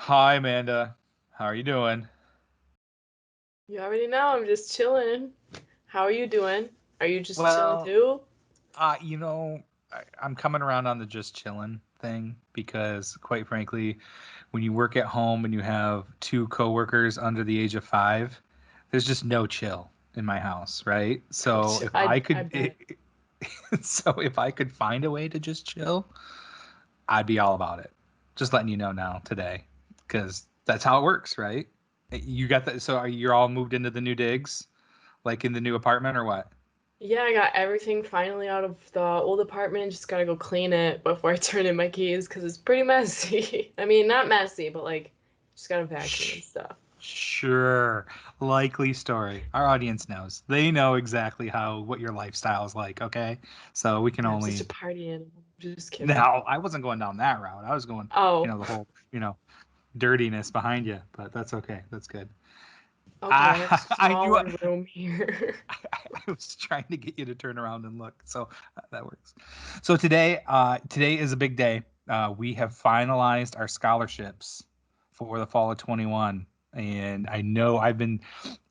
Hi, Amanda. How are you doing? You already know, I'm just chilling. How are you doing? Are you just chilling Well, too? uh, you know, I'm coming around on the just chilling thing because, quite frankly, when you work at home and you have two coworkers under the age of 5, there's just no chill in my house, right? So if I I could, bet. so if I could find a way to just chill, I'd be all about it. Just letting you know now today, because that's how it works, right? You got that. So you're all moved into the new digs, like in the new apartment, or what? Yeah, I got everything finally out of the old apartment. Just gotta go clean it before I turn in my keys because it's pretty messy. I mean, not messy, but like, just gotta vacuum and Shh. stuff. Sure. Likely story. Our audience knows. They know exactly how what your lifestyle is like, okay? So we can I'm such a only party animal. Just kidding. now I wasn't going down that route. I was going, Oh, the whole, dirtiness behind you, but that's okay. That's good. okay, I have I knew smaller room here. I was trying to get you to turn around and look. So that works. So today is a big day. We have finalized our scholarships for the fall of 21. And I know I've been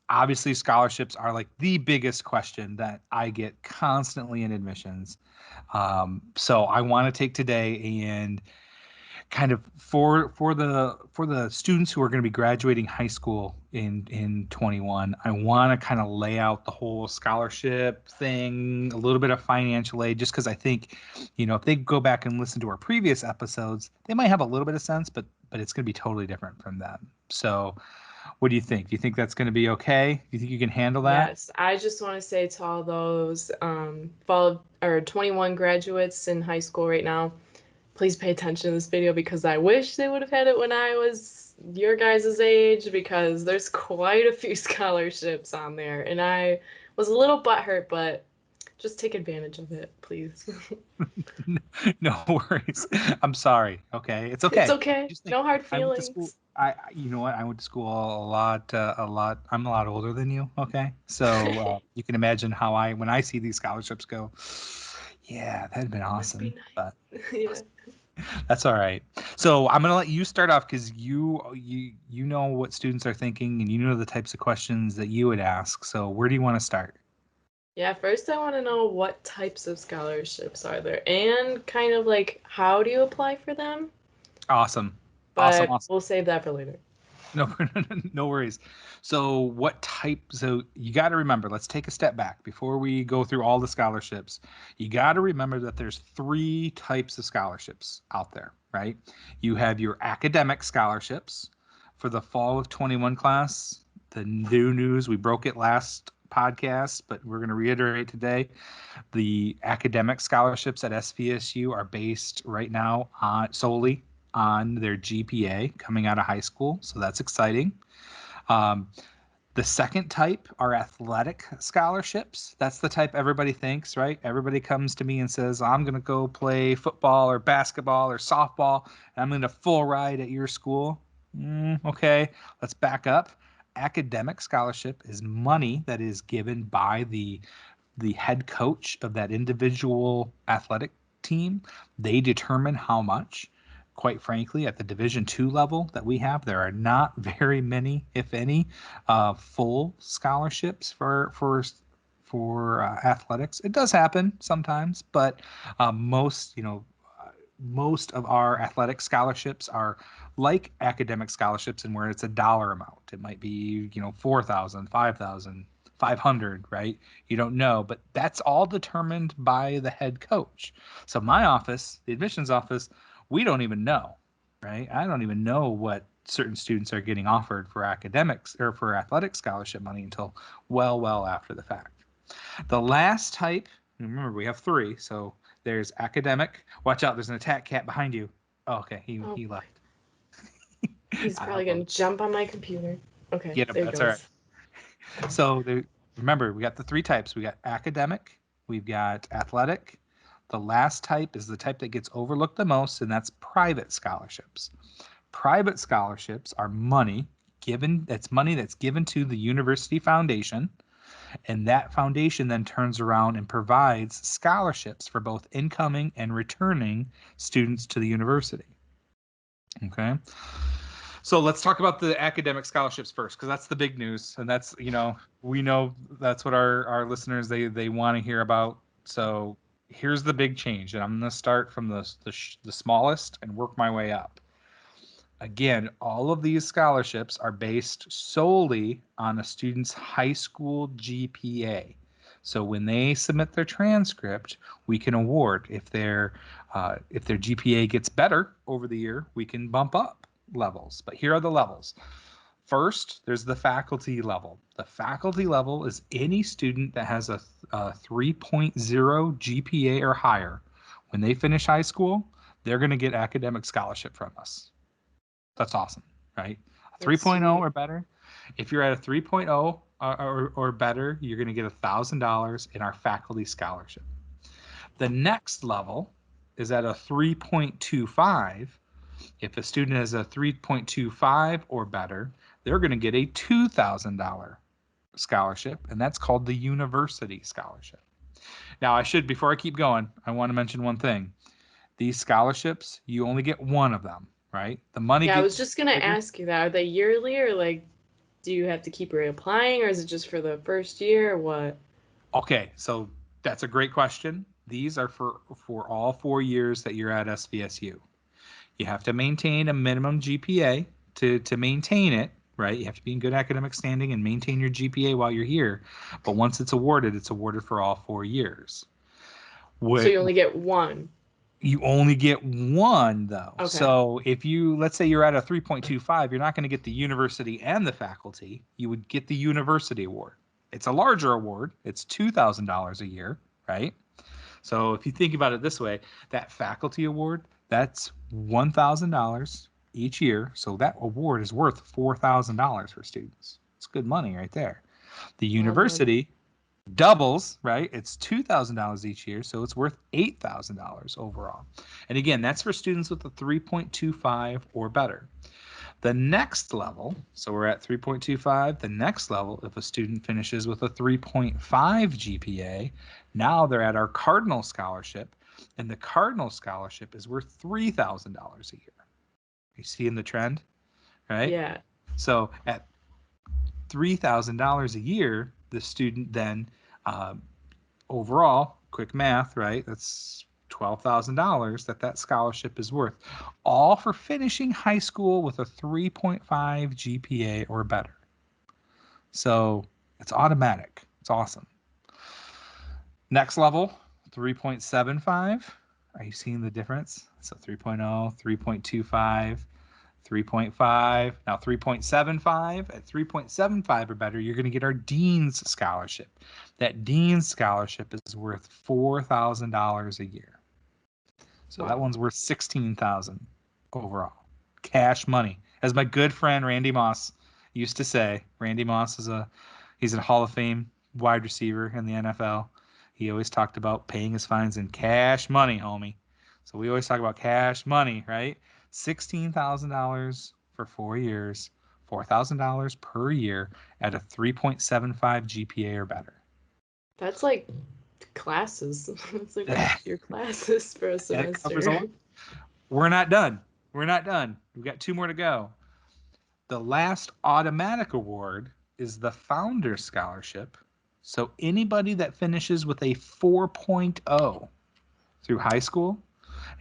obviously scholarships are like the biggest question that I get constantly in admissions. So I want to take today and kind of for the students who are going to be graduating high school in 21. I want to kind of lay out the whole scholarship thing, a little bit of financial aid, just because I think, if they go back and listen to our previous episodes, they might have a little bit of sense, but it's going to be totally different from them. So what do you think? Do you think that's going to be okay? Do you think you can handle that? Yes, I just want to say to all those fall or 21 graduates in high school right now, please pay attention to this video because I wish they would have had it when I was your guys' age because there's quite a few scholarships on there and I was a little butthurt, but just take advantage of it, please. No worries. I'm sorry. Okay, it's It's okay. okay. Just think, No hard I went to school. feelings. You know what? I went to school a lot, a lot. I'm a lot older than you. Okay, so you can imagine how when I see these scholarships go. Yeah, that'd been Must be awesome, but nice. Yeah. that's all right. So I'm gonna let you start off because you know what students are thinking and you know the types of questions that you would ask. So where do you want to start? Yeah, first I want to know what types of scholarships are there and kind of like how do you apply for them? Awesome, awesome, But awesome. we'll save that for later. No, no worries. So, what type? So, you got to remember, let's take a step back before we go through all the scholarships. You got to remember that there's three types of scholarships out there, right? You have your academic scholarships for the fall of 21 class. The new news, we broke it last podcast, but we're going to reiterate today. The academic scholarships at SVSU are based right now on solely on their GPA coming out of high school, so that's exciting. Um, the second type are athletic scholarships. That's the type everybody thinks, right? Everybody comes to me and says, I'm going to go play football or basketball or softball, and I'm going to full ride at your school. Okay, let's back up. Academic scholarship is money that is given by the head coach of that individual athletic team. They determine how much. Quite frankly, at the Division II level that we have, there are not very many, if any, full scholarships for athletics. It does happen sometimes, but most of our athletic scholarships are like academic scholarships, and where it's a dollar amount. It might be 4,000, 5,000, 500, right? You don't know, but that's all determined by the head coach. So my office, the admissions office, we don't even know, right? I don't even know what certain students are getting offered for academics or for athletic scholarship money until well after the fact. The last type, remember we have three, so there's academic. Watch out, there's an attack cat behind you. Oh, okay, he Oh he boy. left. He's I probably love gonna it. jump on my computer. Okay, Get him. there he That's all right. goes. So remember, we got the three types. We got academic, we've got athletic. The last type is the type that gets overlooked the most, and that's private scholarships. Private scholarships are money given. That's money that's given to the university foundation, and that foundation then turns around and provides scholarships for both incoming and returning students to the university. Okay. So let's talk about the academic scholarships first, because that's the big news, and that's, we know that's what our listeners they want to hear about. So here's the big change, and I'm going to start from the smallest and work my way up. Again, all of these scholarships are based solely on a student's high school GPA. So when they submit their transcript, we can award. If their GPA gets better over the year, we can bump up levels. But here are the levels. First, there's the faculty level. The faculty level is any student that has a 3.0 GPA or higher. When they finish high school, they're going to get academic scholarship from us. That's awesome, right? 3.0 or better. If you're at a 3.0 or better, you're going to get $1,000 in our faculty scholarship. The next level is at a 3.25. If a student has a 3.25 or better, they're going to get a $2,000 scholarship, and that's called the university scholarship. Now, before I keep going, I want to mention one thing. These scholarships, you only get one of them, right? The money Yeah, I gets was just gonna ask you that. Are they yearly, or like, do you have to keep reapplying, or is it just for the first year, or what? Okay, so that's a great question. These are for all 4 years that you're at SVSU. You have to maintain a minimum GPA to maintain it, right? You have to be in good academic standing and maintain your GPA while you're here. But once it's awarded for all 4 years. So you only get one. You only get one, though. Okay. So let's say you're at a 3.25, you're not going to get the university and the faculty. You would get the university award. It's a larger award. It's $2,000 a year, right? So if you think about it this way, that faculty award, that's $1,000 each year. So that award is worth $4,000 for students. It's good money right there. The university doubles, right? It's $2,000 each year, so it's worth $8,000 overall. And again, that's for students with a 3.25 or better. The next level, so we're at 3.25, the next level, if a student finishes with a 3.5 GPA, now they're at our Cardinal Scholarship, and the Cardinal Scholarship is worth $3,000 a year. You see in the trend, right? Yeah. So at $3,000 a year, the student then overall, quick math, right? That's $12,000 that scholarship is worth, all for finishing high school with a 3.5 GPA or better. So it's automatic. It's awesome. Next level, 3.75. Are you seeing the difference? So 3.0, 3.25, 3.5, now 3.75. At 3.75 or better, you're going to get our Dean's Scholarship. That Dean's Scholarship is worth $4,000 a year. So that one's worth $16,000 overall. Cash money. As my good friend Randy Moss used to say, Randy Moss he's a Hall of Fame wide receiver in the NFL. He always talked about paying his fines in cash money, homie. So we always talk about cash money, right? $16,000 for 4 years, $4,000 per year at a 3.75 GPA or better. That's like classes. It's like your classes for a semester. We're not done. We've got 2 more to go. The last automatic award is the Founder Scholarship. So anybody that finishes with a 4.0 through high school,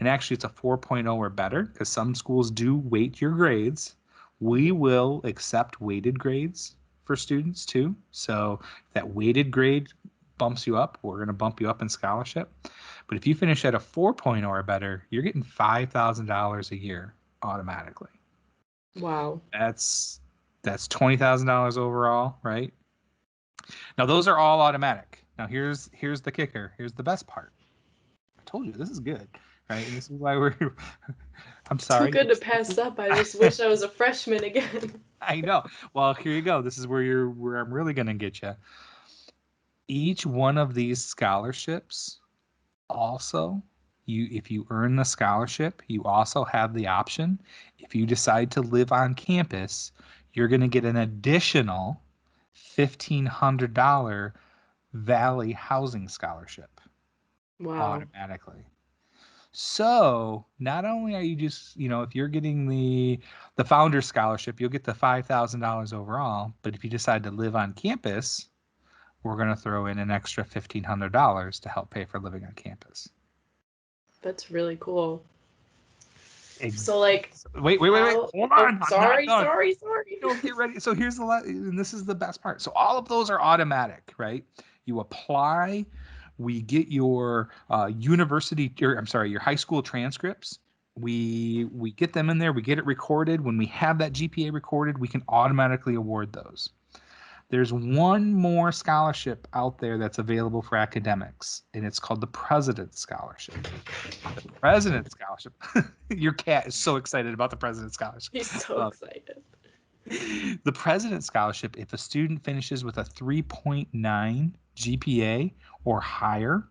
and actually it's a 4.0 or better, because some schools do weight your grades. We will accept weighted grades for students too. So if that weighted grade bumps you up, we're going to bump you up in scholarship. But if you finish at a 4.0 or better, you're getting $5,000 a year automatically. Wow. That's $20,000 overall, right? Now those are all automatic. Now here's the kicker. Here's the best part. I told you this is good, right? And this is why I'm sorry. Too good to pass up. I just wish I was a freshman again. I know. Well, here you go. This is where I'm really going to get you. Each one of these scholarships also, if you earn the scholarship, you also have the option, if you decide to live on campus, you're going to get an additional $1,500 Valley Housing Scholarship. Wow. Automatically. So not only are you just, if you're getting the Founders Scholarship, you'll get the $5,000 overall. But if you decide to live on campus, we're going to throw in an extra $1,500 to help pay for living on campus. That's really cool. Ex- So like, wait. how? Hold Oh, on. I'm not done. sorry. No, get ready. So here's and this is the best part. So all of those are automatic, right? You apply, we get your your high school transcripts. We get them in there, we get it recorded. When we have that GPA recorded, we can automatically award those. There's one more scholarship out there that's available for academics, and it's called the President's Scholarship. The President's Scholarship. Your cat is so excited about the President's Scholarship. He's so excited. The President's Scholarship, if a student finishes with a 3.9 GPA or higher,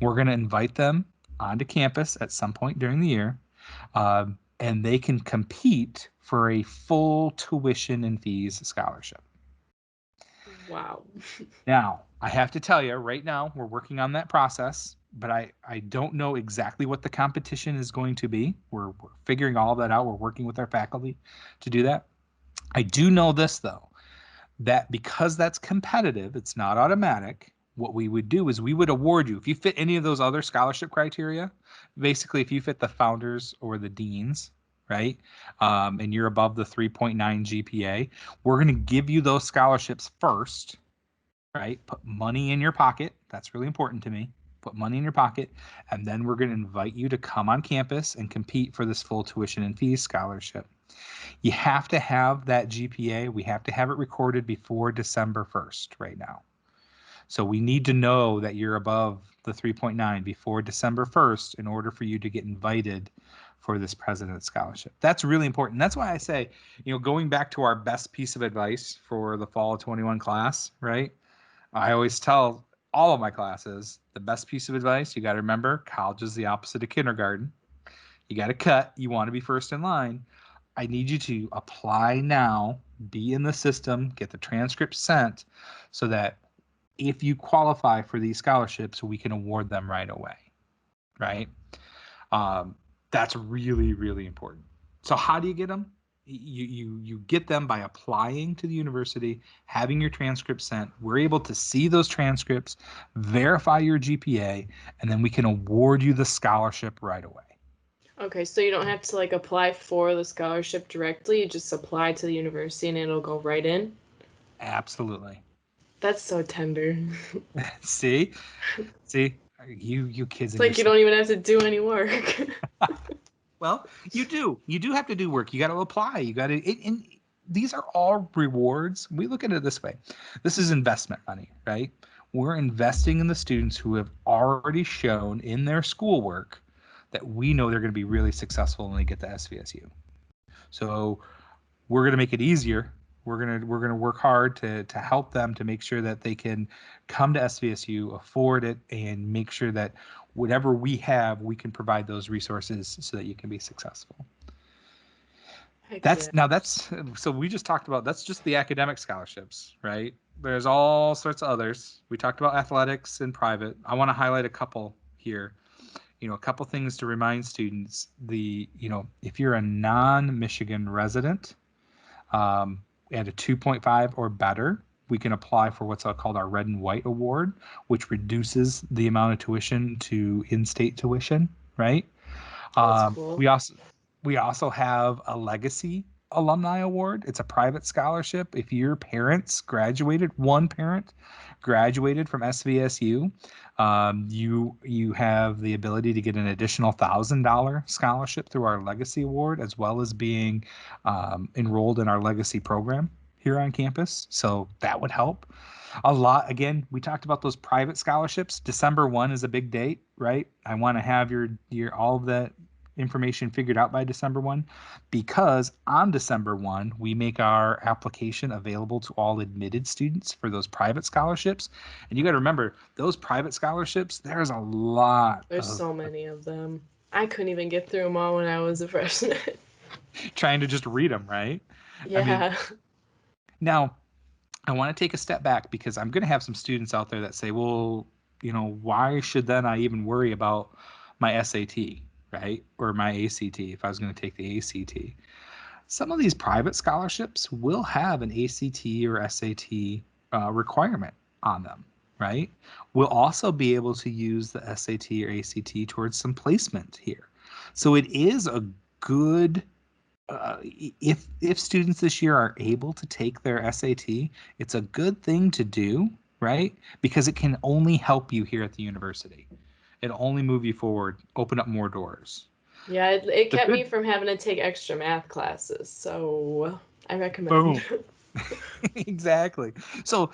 we're going to invite them onto campus at some point during the year, and they can compete for a full tuition and fees scholarship. Wow. Now, I have to tell you, right now, we're working on that process, but I don't know exactly what the competition is going to be. We're figuring all of that out. We're working with our faculty to do that. I do know this, though, that because that's competitive, it's not automatic. What we would do is we would award you, if you fit any of those other scholarship criteria, basically, if you fit the founders or the deans, right, and you're above the 3.9 GPA, we're going to give you those scholarships first, right? Put money in your pocket. That's really important to me. Put money in your pocket, and then we're going to invite you to come on campus and compete for this full tuition and fees scholarship. You have to have that GPA. We have to have it recorded before December 1st right now. So we need to know that you're above the 3.9 before December 1st in order for you to get invited for this President's Scholarship. That's really important. That's why I say, going back to our best piece of advice for the fall of 21 class, right? I always tell all of my classes, the best piece of advice, you got to remember, college is the opposite of kindergarten. You got to cut. You want to be first in line. I need you to apply now, be in the system, get the transcript sent so that if you qualify for these scholarships, we can award them right away, right? That's really, really important. So how do you get them? You get them by applying to the university, having your transcripts sent. We're able to see those transcripts, verify your GPA, and then we can award you the scholarship right away. Okay, so you don't have to like apply for the scholarship directly. You just apply to the university and it'll go right in. Absolutely. That's so tender. See, you kids It's and your like you don't even have to do any work. well, you do have to do work. You got to apply. You got to, and these are all rewards. We look at it this way. This is investment money, right? We're investing in the students who have already shown in their schoolwork that we know they're going to be really successful when they get to SVSU. So we're going to make it easier. We're gonna work hard to help them to make sure that they can come to SVSU, afford it, and make sure that whatever we have, we can provide those resources so that you can be successful. Heck That's yeah. now that's so we just talked about that's just the academic scholarships, right? There's all sorts of others. We talked about athletics and private. I want to highlight a couple here. A couple things to remind students. If you're a non-Michigan resident, at a 2.5 or better, we can apply for what's called our Red and White Award, which reduces the amount of tuition to in-state tuition, right? That's cool. We also have a Legacy Alumni Award. It's a private scholarship. If your one parent graduated from SVSU, you have the ability to get an additional $1,000 scholarship through our Legacy Award, as well as being enrolled in our Legacy program here on campus. So that would help a lot. Again, we talked about those private scholarships. December 1 is a big date, right? I want to have your all of that information figured out by December 1, because on December 1 we make our application available to all admitted students for those private scholarships. And you got to remember, those private scholarships, there's a lot There's so many of them. I couldn't even get through them all when I was a freshman. trying to just read them, right? I mean, Yeah. now I want to take a step back, because I'm going to have some students out there that say, well, why should then I even worry about my SAT? right? Or my ACT if I was going to take the ACT. Some of these private scholarships will have an ACT or SAT requirement on them, right? We'll also be able to use the SAT or ACT towards some placement here. So it is a good if students this year are able to take their SAT, it's a good thing to do, right? Because it can only help you here at the university. It'll only move you forward, open up more doors. Yeah, it The kept me good from having to take extra math classes, so I recommend. boom. Exactly. So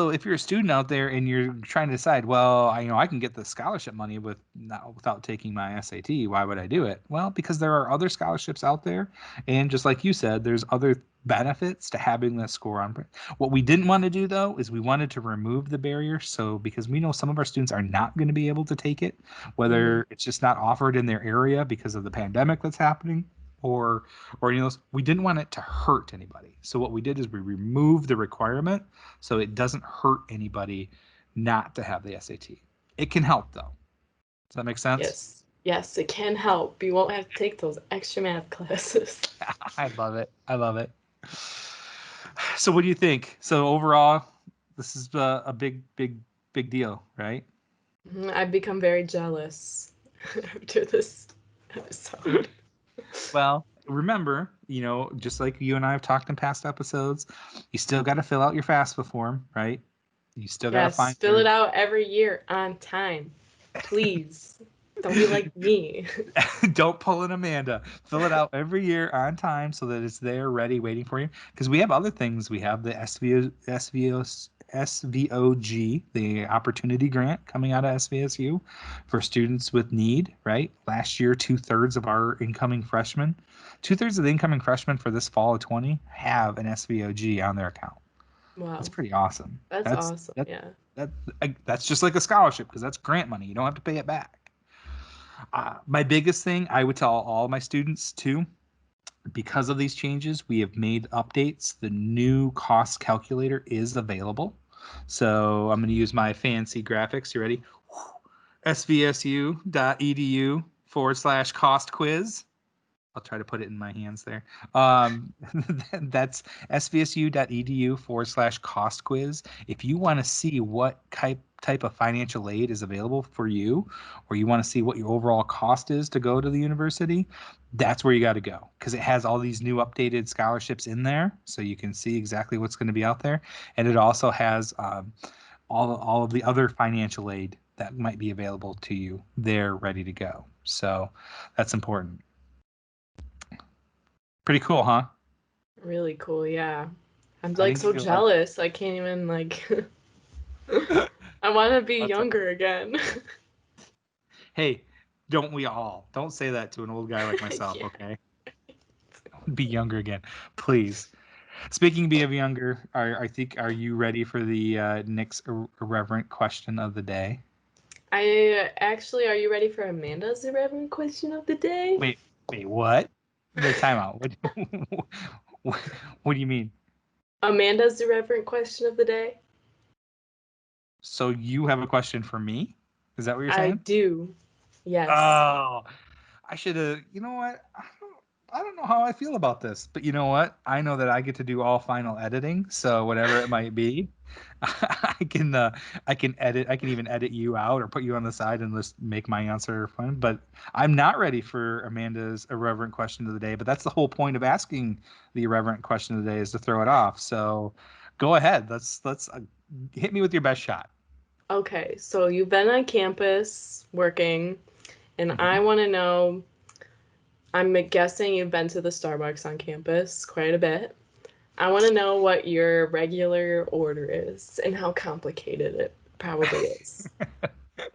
if you're a student out there and you're trying to decide, well, I can get the scholarship money without taking my SAT. Why would I do it? Well, because there are other scholarships out there, and just like you said, there's other benefits to having the score on. What we didn't want to do though is we wanted to remove the barrier. So because we know some of our students are not going to be able to take it, Mhm. whether it's just not offered in their area because of the pandemic that's happening, or we didn't want it to hurt anybody. So what we did is we removed the requirement so it doesn't hurt anybody not to have the SAT. It can help though. Does that make sense? Yes, yes, it can help. You won't have to take those extra math classes. I love it. I love it. So what do you think? So overall, this is a big deal, right? I've become very jealous after this episode. Well, remember, just like you and I have talked in past episodes, you still got to fill out your FAFSA form, right? You still got to Yes, find fill it out every year on time. Please. Don't be like me. Don't pull an Amanda. Fill it out every year on time so that it's there, ready, waiting for you. Because we have other things. We have the SVOG, the Opportunity Grant coming out of SVSU for students with need, right? Last year, 2/3 of our incoming freshmen, 2/3 of the incoming freshmen for this fall of 20 have an SVOG on their account. That's Wow. pretty awesome. That's That's awesome. that, Yeah. that, that's just like a scholarship because that's grant money. You don't have to pay it back. My biggest thing I would tell all my students too, because of these changes, we have made updates. The new cost calculator is available. So I'm going to use my fancy graphics. You ready? svsu.edu/cost quiz. I'll try to put it in my hands there. That's svsu.edu/cost quiz. If you want to see what type of financial aid is available for you, or you want to see what your overall cost is to go to the university, that's where you got to go because it has all these new updated scholarships in there, so you can see exactly what's going to be out there, and it also has all of the other financial aid that might be available to you there, ready to go. So that's important. Pretty cool, huh? Really cool. Yeah. I'm I like didn't so give you a lot. jealous. I can't even like I want to be That's younger again. Hey, don't we all? Don't say that to an old guy like myself, Yeah. okay? Be younger again, please. Speaking of being younger, are you ready for the Nick's irreverent question of the day? Are you ready for Amanda's irreverent question of the day? Wait, what? The timeout. What, what do you mean? Amanda's irreverent question of the day? So you have a question for me? Is that what you're I saying? do. Yes. Oh, I should have. You know what? I don't know how I feel about this, but you know what? I know that I get to do all final editing, so whatever it might be, I can I can edit. I can even edit you out or put you on the side and just make my answer fun. But I'm not ready for Amanda's irreverent question of the day. But that's the whole point of asking the irreverent question of the day is to throw it off. So go ahead. Let's hit me with your best shot. Okay, so you've been on campus working, and I Mhm. want to know, I'm guessing you've been to the Starbucks on campus quite a bit. I want to know what your regular order is and how complicated it probably is. A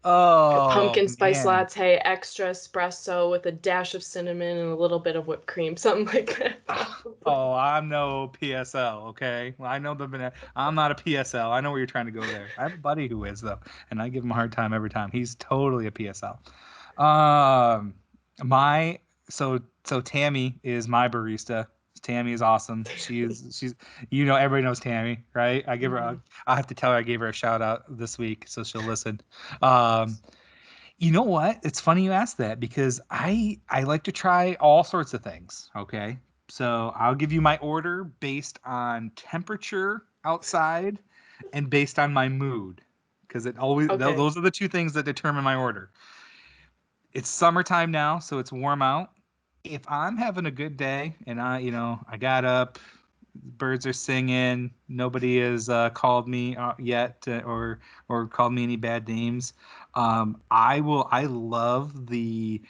Oh pumpkin spice man. latte, extra espresso with a dash of cinnamon and a little bit of whipped cream, something like that, probably. Oh, I'm no PSL, okay? Well, I know I'm not a PSL. I know where you're trying to go there. I have a buddy who is though, and I give him a hard time every time. He's totally a PSL. Um, my so Tammy is my barista. Tammy is awesome. She's everybody knows Tammy, right? I have to tell her I gave her a shout out this week, so she'll listen. Um, You know what? It's funny you asked that because I like to try all sorts of things. Okay. So I'll give you my order based on temperature outside and based on my mood. Because it always Okay. those are the two things that determine my order. It's summertime now, so it's warm out. If I'm having a good day and I got up, birds are singing, nobody has called me yet or called me any bad names. I love the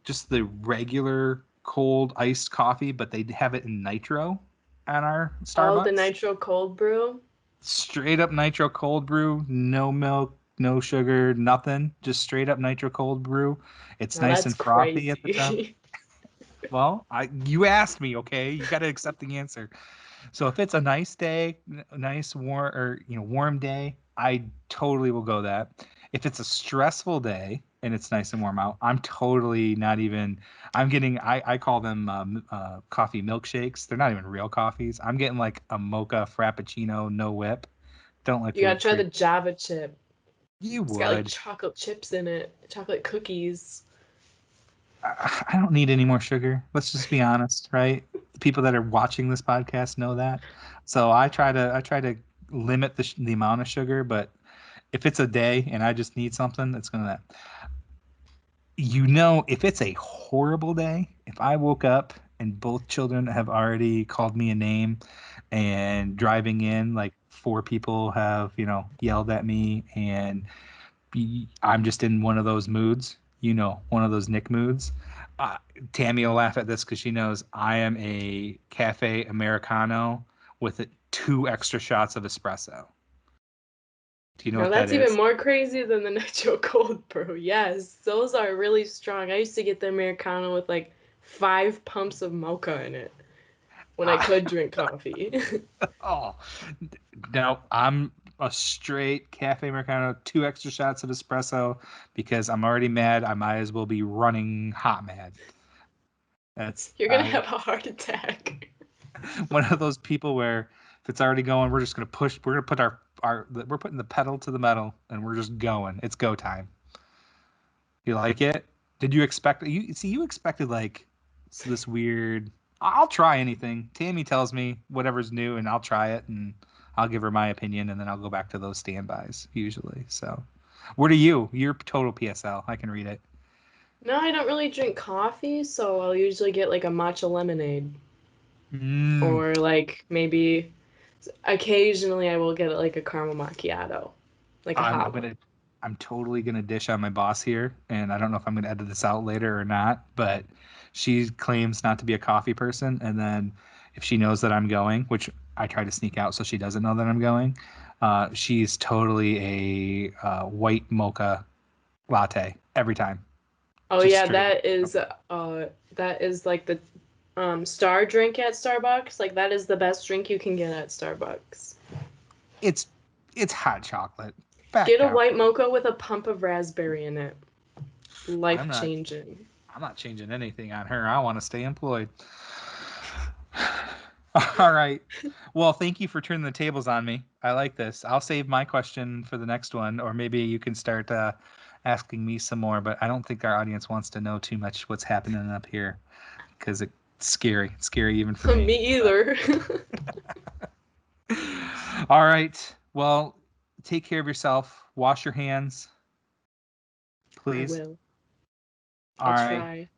just the regular cold iced coffee, but they have it in nitro at our Oh, the Starbucks. nitro cold brew. Straight up nitro cold brew, no milk, no sugar, nothing. Just straight up nitro cold brew. It's Now nice that's and frothy at the top. crazy. Well, you asked me, okay? You got to accept the answer. So if it's a nice day, nice warm or warm day, I totally will go that. If it's a stressful day and it's nice and warm out, I'm totally not even. I'm getting. I call them coffee milkshakes. They're not even real coffees. I'm getting like a mocha frappuccino, no whip. Don't like You the gotta whipped try the cream. Java chip. You It's got like would. chocolate chips in it, chocolate cookies. I don't need any more sugar. Let's just be honest, right? The people that are watching this podcast know that. So I try to limit the amount of sugar, but if it's a day and I just need something, it's gonna. If it's a horrible day, if I woke up and both children have already called me a name, and driving in, like four people have yelled at me, and I'm just in one of those moods, one of those Nick moods. Uh, Tammy will laugh at this because she knows I am a cafe Americano with two extra shots of espresso. Do you know Now what that that's even is? more crazy than the nitro cold brew. Yes, those are really strong. I used to get the Americano with like 5 pumps of mocha in it when I Ah, could drink coffee. oh, no, I'm a straight cafe Americano, two extra shots of espresso because I'm already mad. I might as well be running hot mad. That's You're gonna I have a heart attack. one of those people where if it's already going, we're just gonna push. We're gonna put we're putting the pedal to the metal, and we're just going. It's go time. You like it? Did you expect you expected like this weird? I'll try anything. Tammy tells me whatever's new, and I'll try it, and I'll give her my opinion, and then I'll go back to those standbys usually. So, what are you? You're total PSL. I can read it. No, I don't really drink coffee, so I'll usually get like a matcha lemonade. Mm, Or like maybe occasionally I will get like a caramel macchiato, like a I'm, I'm hot one. gonna I'm totally gonna dish on my boss here, and I don't know if I'm gonna edit this out later or not, but she claims not to be a coffee person, and then if she knows that I'm going, which I try to sneak out so she doesn't know that I'm going, she's totally a white mocha latte every time, Oh just yeah, straight. that is like the star drink at Starbucks. Like that is the best drink you can get at Starbucks. It's it's hot chocolate. Back Get a down. white mocha with a pump of raspberry in it. I'm Life not changing. I'm not changing anything on her. I want to stay employed. All right. Well, thank you for turning the tables on me. I like this. I'll save my question for the next one, or maybe you can start asking me some more. But I don't think our audience wants to know too much what's happening up here because it's scary. It's scary even for me. Me either. All right. Well, take care of yourself. Wash your hands, I please. will. All I'll right. try.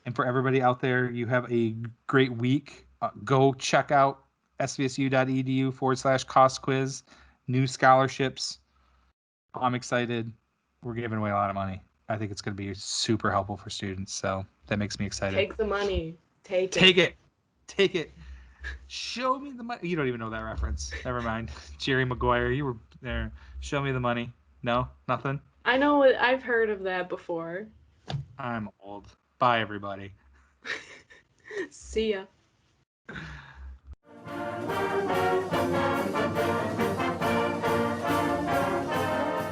And for everybody out there, you have a great week. Go check out svsu.edu/cost quiz, new scholarships. I'm excited. We're giving away a lot of money. I think it's going to be super helpful for students. So that makes me excited. Take the money. Take it. Take it. Take it. Show me the money. You don't even know that reference. Never mind. Jerry Maguire, you were there. Show me the money. No, nothing. I know it, I've heard of that before. I'm old. Bye, everybody. See ya.